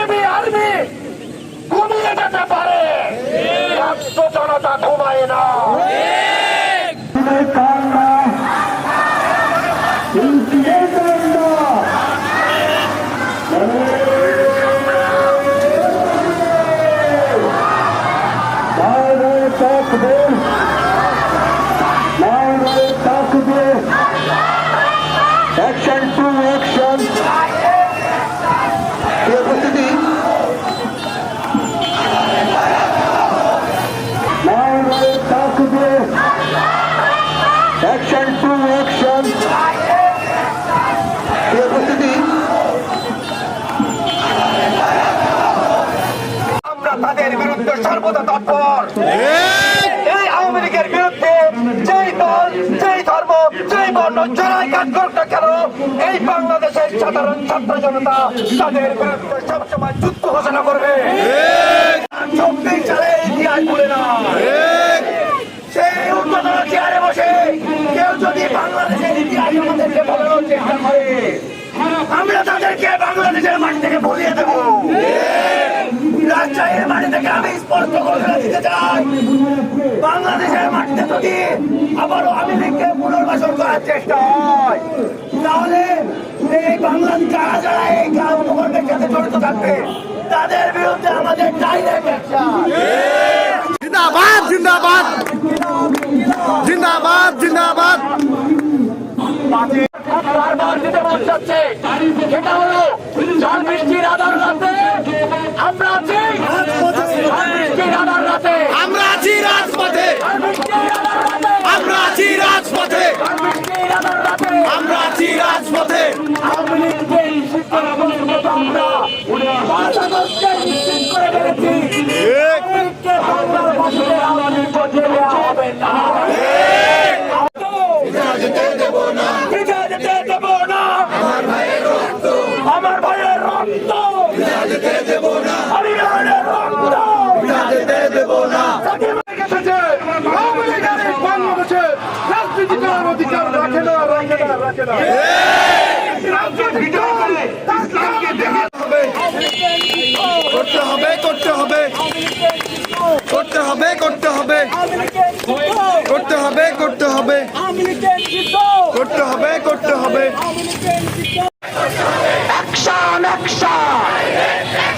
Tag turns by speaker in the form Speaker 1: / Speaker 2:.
Speaker 1: BGB army ঘুমিয়ে যেতে পারে, রাষ্ট্র জনতা ঘুমায় না।
Speaker 2: Action to action. উপস্থিতি Action to action. উপস্থিতি
Speaker 1: আমরা তাদের বিরুদ্ধে সর্বদা তৎপর। এই আওয়ামী লীগের বিরুদ্ধে যেই দল, যেই ধর্ম, যেই বর্ণ যারাই কাজ করুক না কেন, এই বাংলাদেশের সাধারণ ছাত্র জনতা তাদের বিরুদ্ধে সবসময় যুদ্ধ ঘোষণা করবে। 24 সালে ইতিহাস ভুলে না। সেই উন্নতর চেয়ারে বসে কেউ যদি বাংলাদেশের ইতিহাস আমাদেরকে বলানোর চেষ্টা করে, আমরা তাদেরকে বাংলাদেশের মাটি থেকে ভুলিয়ে দেবো। রাজশাহীর মাটি থেকে আমি স্পষ্ট ঘোষণা দিতে চাই, বাংলাদেশের মাটিতে যদি আবারও আওয়ামী লীগকে পুনর্বাসন করার চেষ্টা হয়, তাহলে এই বাংলাদেশ যারা যারা এই কর্মকাণ্ডের সাথে জড়িত থাকবে তাদের বিরুদ্ধে আমাদের ডাইরেক্ট অ্যাকশন।
Speaker 3: জিন্দাবাদ জিন্দাবাদ জিন্দাবাদ জিন্দাবাদ।
Speaker 1: বারবার যেতে মন চাচ্ছে, সেটা হলো ঝড় বৃষ্টির আধার রাতে আমরা আছি, বৃষ্টির আধার রাতে
Speaker 3: আমরা আছি রাজপথে, আমরা আছি রাজপথে, আমরা আছি রাজপথে।
Speaker 1: আওয়ামী লীগকে নিষিদ্ধ করার মতো আমরা 5 আগস্টে নিশ্চিত করে ফেলেছি। আওয়ামী লীগকে বাংলার মাটিতে আওয়ামী লীগ বসে দেওয়া হবে না।
Speaker 3: যেতে দেব না,
Speaker 1: যেতে দেব না। আমার ভাইয়ের রক্ত,
Speaker 3: যেতে দেব না,
Speaker 1: আমি রক্ত
Speaker 3: যেতে দেব না।
Speaker 1: আওয়ামী লীগের বাংলাদেশে রাজনীতি করার অধিকার রাখে না, রাখে না, রাখে না।
Speaker 3: করতে হবে করতে হবে করতে হবে করতে হবে করতে হবে করতে হবে করতে হবে করতে হবে।
Speaker 1: Action, action.